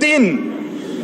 3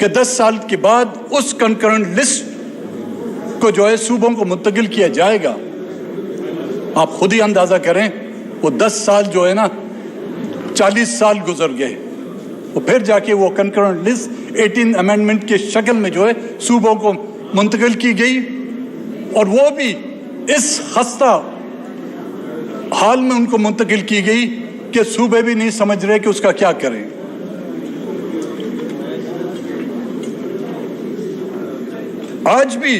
کہ 10 سال کے بعد اس کنکرنٹ لسٹ کو جو ہے صوبوں کو منتقل کیا جائے گا. آپ خود ہی اندازہ کریں, وہ 10 سال جو ہے نا 40 سال گزر گئے, وہ پھر جا کے وہ کنکرنٹ لسٹ 18 امینڈمنٹ کے شکل میں جو ہے صوبوں کو منتقل کی گئی, اور وہ بھی اس خستہ حال میں ان کو منتقل کی گئی کہ صوبے بھی نہیں سمجھ رہے کہ اس کا کیا کریں. آج بھی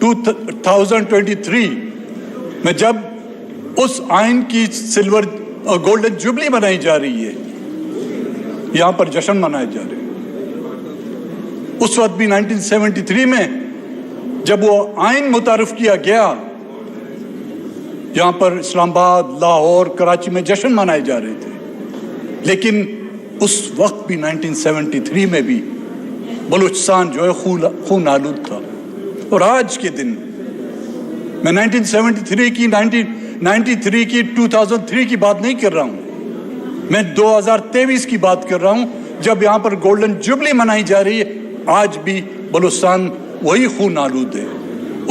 2023 میں جب اس آئین کی سلور گولڈن جوبلی منائی جا رہی ہے, یہاں پر جشن منائے جا رہے ہیں, اس وقت بھی 1973 میں جب وہ آئین متعارف کیا گیا, یہاں پر اسلام آباد, لاہور, کراچی میں جشن منائے جا رہے تھے, لیکن اس وقت بھی 1973 میں بھی بلوچستان جو ہے خون آلود تھا. اور آج کے دن میں 1973 کی 1993 کی 2003 کی بات نہیں کر رہا ہوں, میں 2023 کی بات کر رہا ہوں, جب یہاں پر گولڈن جوبلی منائی جا رہی ہے. آج بھی بلوچستان وہی خون آلود ہے,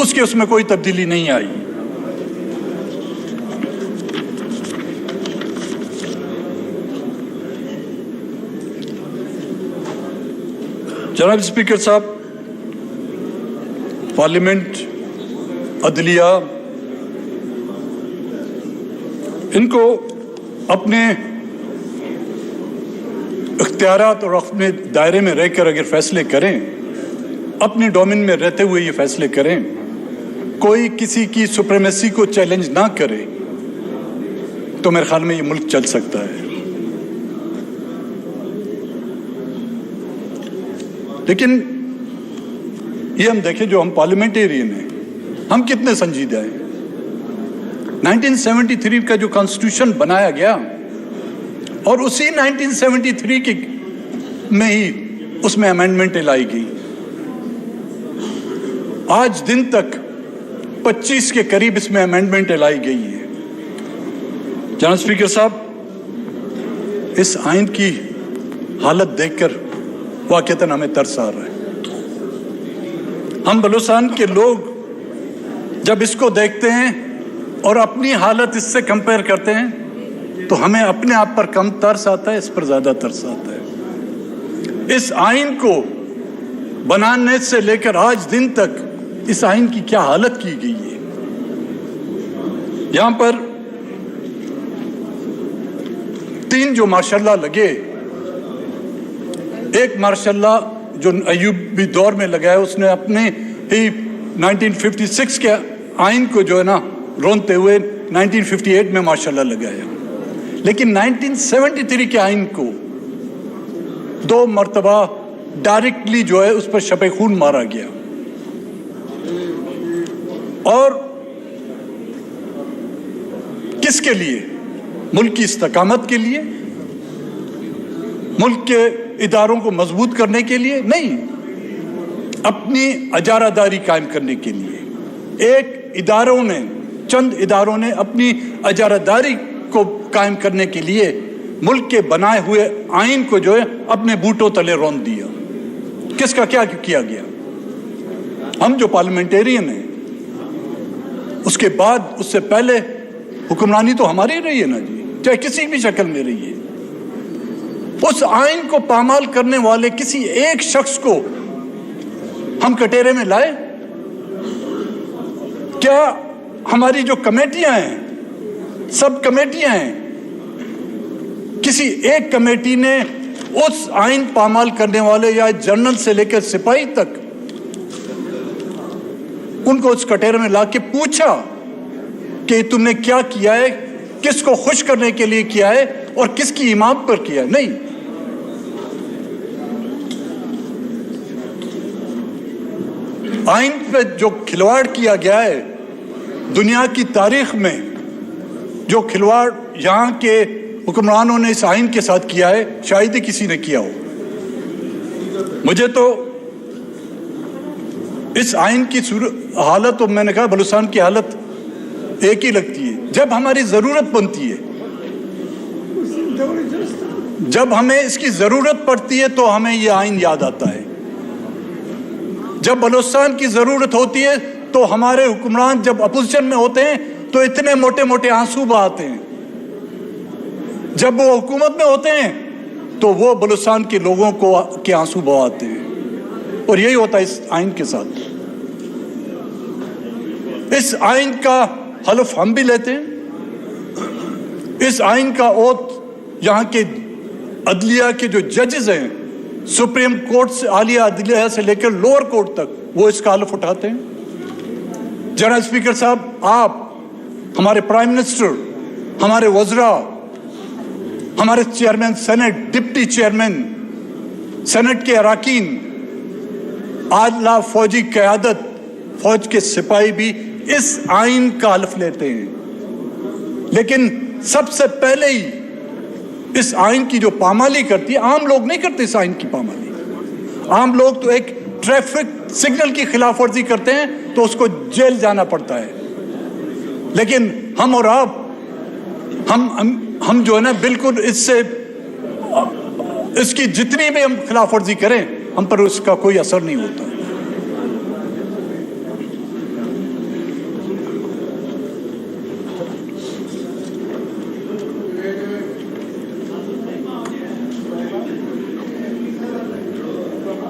اس میں کوئی تبدیلی نہیں آئی. جناب اسپیکر صاحب, پارلیمنٹ, عدلیہ, ان کو اپنے اختیارات اور اپنے دائرے میں رہ کر اگر فیصلے کریں, اپنے ڈومین میں رہتے ہوئے یہ فیصلے کریں, کوئی کسی کی سپریمیسی کو چیلنج نہ کرے, تو میرے خیال میں یہ ملک چل سکتا ہے. لیکن یہ ہم دیکھیں, جو ہم پارلیمنٹیرین ہیں, ہم کتنے سنجیدہ ہیں. 1973 کا جو کانسٹیٹیوشن بنایا گیا, اور اسی 1973 کے میں ہی اس میں امینڈمنٹیں لائی گئی. آج دن تک 25 کے قریب اس میں امینڈمنٹیں لائی گئی ہیں. جناب اسپیکر صاحب, اس آئین کی حالت دیکھ کر واقعتاً ہمیں ترس آ رہا ہے. ہم بلوچستان کے لوگ جب اس کو دیکھتے ہیں اور اپنی حالت اس سے کمپیئر کرتے ہیں, تو ہمیں اپنے آپ پر کم ترس آتا ہے, اس پر زیادہ ترس آتا ہے. اس آئین کو بنانے سے لے کر آج دن تک اس آئین کی کیا حالت کی گئی ہے. یہاں پر 3 جو ماشاءاللہ لگے, ایک ماشاءاللہ جو ایوبی دور میں لگایا, اس نے اپنے ہی 1956 کے آئین کو جو ہے نا رونتے ہوئے 1958 میں ماشاءاللہ لگایا. لیکن 1973 کے آئین کو 2 مرتبہ ڈائریکٹلی جو ہے اس پر شب خون مارا گیا. اور کس کے لیے؟ ملک کی استقامت کے لیے, ملک کے اداروں کو مضبوط کرنے کے لیے نہیں, اپنی اجارہ داری قائم کرنے کے لیے. چند اداروں نے اپنی اجارہ داری کو قائم کرنے کے لیے ملک کے بنائے ہوئے آئین کو جو ہے اپنے بوٹوں تلے رون دیا. کس کا کیا کیا گیا؟ ہم جو پارلیمنٹیرین ہیں, اس کے بعد, اس سے پہلے حکمرانی تو ہماری رہی ہے نا جی, چاہے کسی بھی شکل میں رہی ہے. اس آئین کو پامال کرنے والے کسی ایک شخص کو ہم کٹہرے میں لائے؟ کیا ہماری جو کمیٹیاں ہیں, سب کمیٹیاں ہیں, کسی ایک کمیٹی نے اس آئین پامال کرنے والے یا جنرل سے لے کر سپاہی تک ان کو اس کٹہرے میں لا کے پوچھا کہ تم نے کیا کیا ہے, کس کو خوش کرنے کے لیے کیا ہے اور کس کی امام پر کیا ہے؟ نہیں. آئین پہ جو کھلواڑ کیا گیا ہے, دنیا کی تاریخ میں جو کھلواڑ یہاں کے حکمرانوں نے اس آئین کے ساتھ کیا ہے, شاید ہی کسی نے کیا ہو. مجھے تو اس آئین کی حالت, اور میں نے کہا بلوچستان کی حالت ایک ہی لگتی ہے. جب ہماری ضرورت بنتی ہے جب ہمیں اس کی ضرورت پڑتی ہے تو ہمیں یہ آئین یاد آتا ہے. جب بلوچستان کی ضرورت ہوتی ہے تو ہمارے حکمران جب اپوزیشن میں ہوتے ہیں تو اتنے موٹے موٹے آنسو بہاتے ہیں. جب وہ حکومت میں ہوتے ہیں تو وہ بلوچستان کے لوگوں کو کے آنسو بہاتے ہیں. اور یہی ہوتا ہے اس آئین کے ساتھ. اس آئین کا حلف ہم بھی لیتے ہیں. اس آئین کا اوتھ یہاں کے عدلیہ کے جو ججز ہیں, سپریم کورٹ سے, عالیہ عدلیہ سے لے کر لوور کورٹ تک, وہ اس کا حلف اٹھاتے ہیں. جنرل اسپیکر صاحب, آپ, ہمارے پرائم منسٹر, ہمارے وزراء, ہمارے chairman senate, deputy chairman senate کے اراکین, اعلیٰ فوجی قیادت, فوج کے سپاہی بھی اس آئین کا حلف لیتے ہیں. لیکن سب سے پہلے ہی اس آئین کی جو پامالی کرتی ہے, عام لوگ نہیں کرتے اس آئین کی پامالی. عام لوگ تو ایک ٹریفک سگنل کی خلاف ورزی کرتے ہیں تو اس کو جیل جانا پڑتا ہے. لیکن ہم اور آپ, ہم جو ہے نا بالکل اس سے, اس کی جتنی بھی ہم خلاف ورزی کریں ہم پر اس کا کوئی اثر نہیں ہوتا.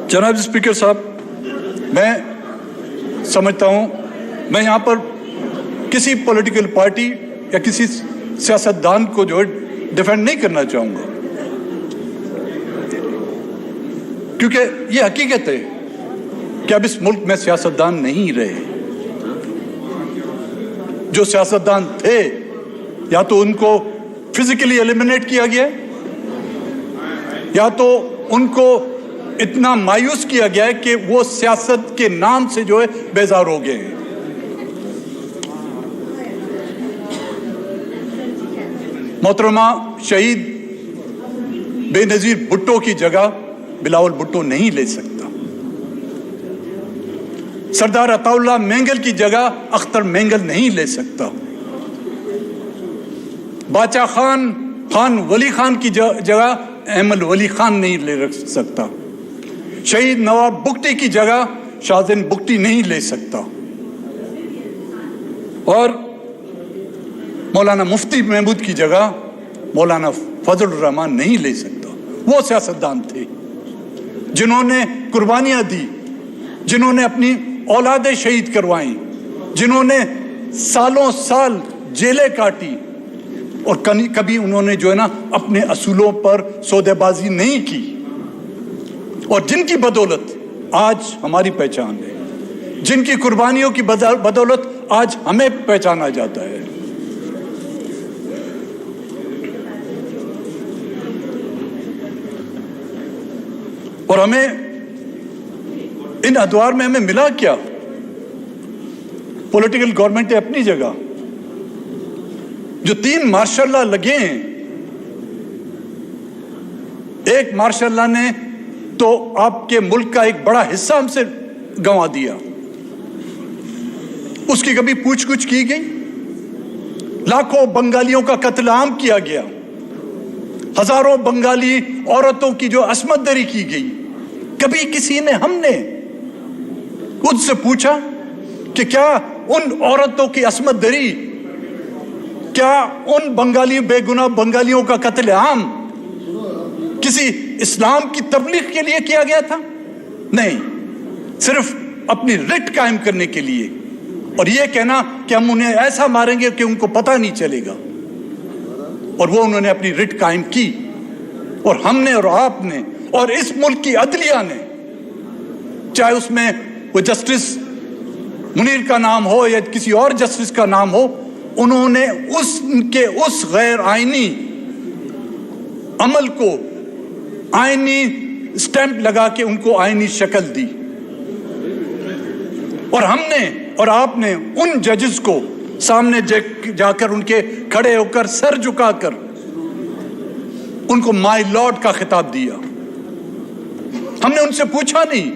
جناب اسپیکر صاحب, میں سمجھتا ہوں میں یہاں پر کسی پولیٹیکل پارٹی یا کسی سیاستدان کو جو ہے ڈیفینڈ نہیں کرنا چاہوں گا, کیونکہ یہ حقیقت ہے کہ اب اس ملک میں سیاستدان نہیں رہے. جو سیاستدان تھے یا تو ان کو فزیکلی ایلیمنیٹ کیا گیا, یا تو ان کو اتنا مایوس کیا گیا ہے کہ وہ سیاست کے نام سے جو ہے بیزار ہو گئے ہیں. محترمہ شہید بے نظیر بھٹو کی جگہ بلاول بھٹو نہیں لے سکتا. سردار عطا اللہ مینگل کی جگہ اختر مینگل نہیں لے سکتا. باچا خان ولی خان کی جگہ احمد ولی خان نہیں لے سکتا. شہید نواب بگٹی کی جگہ شاہزین بگٹی نہیں لے سکتا. اور مولانا مفتی محمود کی جگہ مولانا فضل الرحمان نہیں لے سکتا. وہ سیاستدان تھے جنہوں نے قربانیاں دی, جنہوں نے اپنی اولادیں شہید کروائیں, جنہوں نے سالوں سال جیلیں کاٹی, اور کبھی انہوں نے جو ہے نا اپنے اصولوں پر سودے بازی نہیں کی, اور جن کی بدولت آج ہماری پہچان ہے, جن کی قربانیوں کی بدولت آج ہمیں پہچانا جاتا ہے. اور ہمیں ان ادوار میں ہمیں ملا کیا؟ پولیٹیکل گورنمنٹ ہے اپنی جگہ, جو 3 ماشاء اللہ لگے ہیں. ایک ماشاء اللہ نے تو آپ کے ملک کا ایک بڑا حصہ ہم سے گنوا دیا, اس کی کبھی پوچھ گچھ کی گئی؟ لاکھوں بنگالیوں کا قتل عام کیا گیا, ہزاروں بنگالی عورتوں کی جو عصمت دری کی گئی. کبھی کسی نے, ہم نے ان سے پوچھا کہ کیا ان عورتوں کی عصمت دری, کیا ان بے گناہ بنگالیوں کا قتل عام کسی اسلام کی تبلیغ کے لیے کیا گیا تھا؟ نہیں, صرف اپنی رٹ قائم کرنے کے لیے, اور یہ کہنا کہ ہم انہیں ایسا ماریں گے کہ ان کو پتہ نہیں چلے گا. اور وہ انہوں نے اپنی رٹ قائم کی, اور ہم نے اور آپ نے اور اس ملک کی عدلیہ نے, چاہے اس میں وہ جسٹس منیر کا نام ہو یا کسی اور جسٹس کا نام ہو, انہوں نے اس غیر آئینی عمل کو آئینی سٹیمپ لگا کے ان کو آئینی شکل دی. اور ہم نے اور آپ نے ان ججز کو سامنے جا کر ان کے کھڑے ہو کر سر جھکا کر ان کو مائی لارڈ کا خطاب دیا. ہم نے ان سے پوچھا نہیں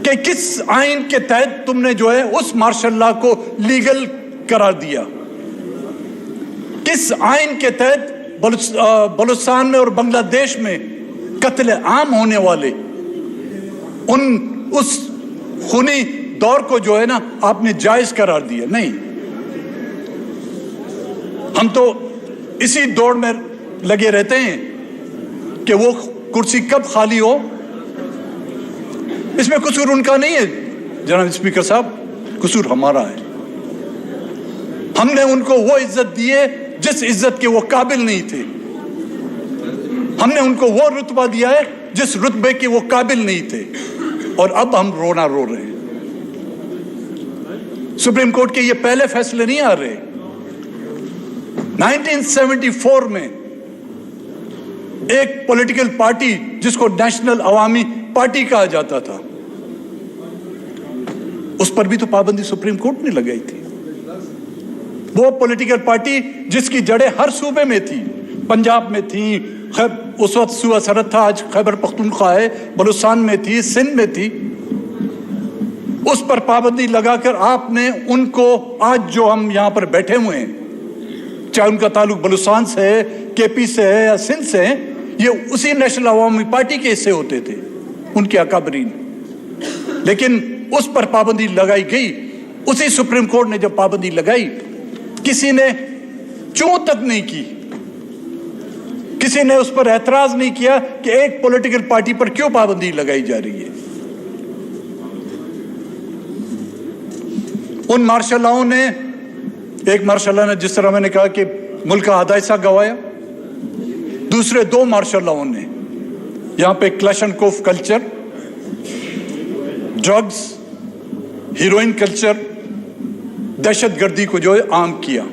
کہ کس آئین کے تحت تم نے جو ہے اس مارشل لا کو لیگل قرار دیا, کس آئین کے تحت بلوچستان میں اور بنگلہ دیش میں قتل عام ہونے والے اس خونی دور کو جو ہے نا آپ نے جائز قرار دیا. نہیں, ہم تو اسی دوڑ میں لگے رہتے ہیں کہ وہ کرسی کب خالی ہو. اس میں قصور ان کا نہیں ہے جناب اسپیکر صاحب, قصور ہمارا ہے. ہم نے ان کو وہ عزت دی ہے جس عزت کے وہ قابل نہیں تھے. ہم نے ان کو وہ رتبہ دیا ہے جس رتبے کے وہ قابل نہیں تھے, اور اب ہم رونا رو رہے ہیں. سپریم کورٹ کے یہ پہلے فیصلے نہیں آ رہے. 1974 میں ایک پولیٹیکل پارٹی جس کو نیشنل عوامی پارٹی کہا جاتا تھا, اس پر بھی تو پابندی سپریم کورٹ نے لگائی تھی. وہ پولیٹیکل پارٹی جس کی جڑیں ہر صوبے میں تھی, پنجاب میں تھی, اس وقت صوبہ سرحد تھا, آج خیبر پختونخوا ہے, بلوچستان میں تھی, سندھ میں تھی, اس پر پابندی لگا کر آپ نے ان کو, آج جو ہم یہاں پر بیٹھے ہوئے ہیں, چاہے ان کا تعلق بلوچستان سے ہے, کے پی سے ہے یا سندھ سے ہے, یہ اسی نیشنل عوامی پارٹی کے حصے ہوتے تھے, ان کے اکابرین. لیکن اس پر پابندی لگائی گئی. اسی سپریم کورٹ نے جب پابندی لگائی, کسی نے چوں تک نہیں کی, کسی نے اس پر اعتراض نہیں کیا کہ ایک پولیٹیکل پارٹی پر کیوں پابندی لگائی جا رہی ہے. ان مارشل لاؤں نے, ایک مارشل لا نے جس طرح میں نے کہا کہ ملک کا آدھا حصہ گوایا, دوسرے دو مارشل لاؤں نے یہاں پہ Kalashnikov culture, drugs, heroin culture, دہشت گردی کو جو ہے عام کیا.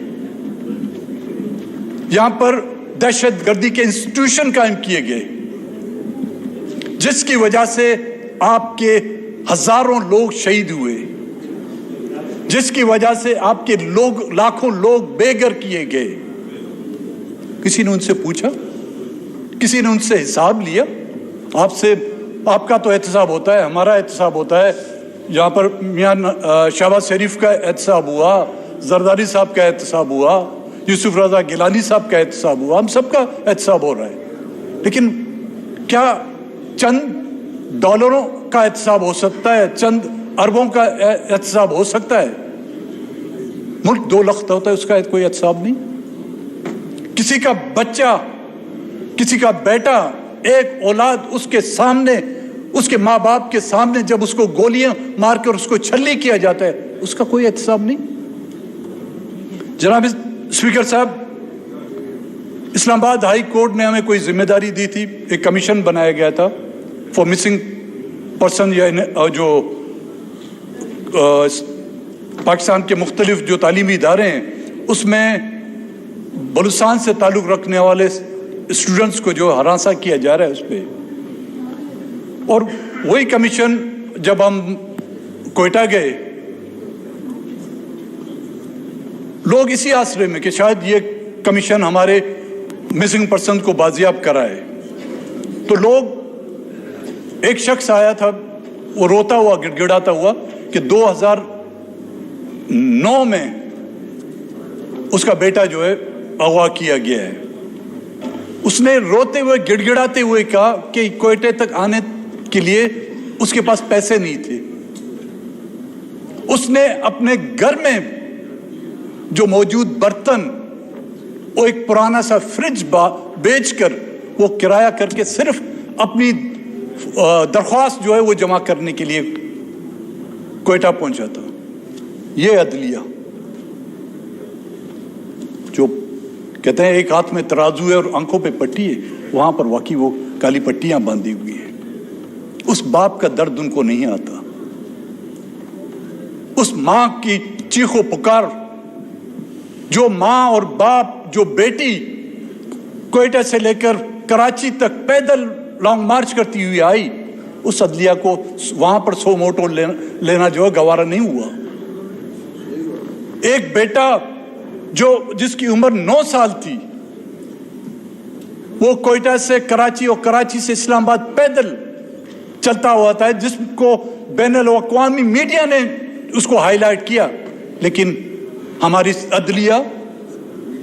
یہاں پر دہشت گردی کے انسٹیٹیوشن قائم کیے گئے جس کی وجہ سے آپ کے ہزاروں لوگ شہید ہوئے, جس کی وجہ سے آپ کے لوگ, لاکھوں لوگ بے گھر کیے گئے. کسی نے ان سے پوچھا, کسی نے ان سے حساب لیا؟ آپ سے, آپ کا تو احتساب ہوتا ہے, ہمارا احتساب ہوتا ہے, یہاں پر میاں شہباز شریف کا احتساب ہوا, زرداری صاحب کا احتساب ہوا, یوسف رضا گیلانی صاحب کا احتساب ہوا, ہم سب کا احتساب ہو رہا ہے. لیکن کیا چند ڈالروں کا احتساب ہو سکتا ہے, چند اربوں کا احتساب ہو سکتا ہے؟ ملک 2 لاکھ ہوتا ہے, اس کا کوئی احتساب نہیں. کسی کا بچہ, کسی کا بیٹا, ایک اولاد اس کے سامنے, اس کے ماں باپ کے سامنے جب اس کو گولیاں مار کر اس کو چھلی کیا جاتا ہے, اس کا کوئی احتساب نہیں. جناب اسپیکر صاحب, اسلام آباد ہائی کورٹ نے ہمیں کوئی ذمہ داری دی تھی, ایک کمیشن بنایا گیا تھا فار مسنگ پرسن, یا جو پاکستان کے مختلف جو تعلیمی ادارے ہیں اس میں بلوچستان سے تعلق رکھنے والے اسٹوڈنٹس کو جو ہراساں کیا جا رہا ہے اس پہ. اور وہی کمیشن جب ہم کوئٹہ گئے, لوگ اسی آسرے میں کہ شاید یہ کمیشن ہمارے مسنگ پرسن کو بازیاب کرائے, تو لوگ, ایک شخص آیا تھا, وہ روتا ہوا گڑ گڑاتا ہوا کہ 2009 میں اس کا بیٹا جو ہے اغوا کیا گیا ہے. اس نے روتے ہوئے گڑ گڑاتے ہوئے کہا کہ کوئٹے تک آنے کے لیے اس کے پاس پیسے نہیں تھے. اس نے اپنے گھر میں جو موجود برتن, وہ ایک پرانا سا فریج بیچ کر وہ کرایہ کر کے صرف اپنی درخواست جو ہے وہ جمع کرنے کے لیے کوئٹہ پہنچا تھا. یہ عدلیہ جو کہتے ہیں ایک ہاتھ میں ترازو ہے اور آنکھوں پہ پٹی ہے, وہاں پر واقعی وہ کالی پٹیاں باندھی ہوئی ہیں. اس باپ کا درد ان کو نہیں آتا, اس ماں کی چیخ و پکار, جو ماں اور باپ, جو بیٹی کوئٹہ سے لے کر کراچی تک پیدل لانگ مارچ کرتی ہوئی آئی, اس عدلیہ کو وہاں پر سو موٹو لینا جو ہے گوارا نہیں ہوا. ایک بیٹا جس کی عمر 9 سال تھی, وہ کوئٹہ سے کراچی اور کراچی سے اسلام آباد پیدل چلتا ہوا تھا, جس کو بین الاقوامی میڈیا نے اس کو ہائی لائٹ کیا. لیکن ہماری عدلیہ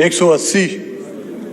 180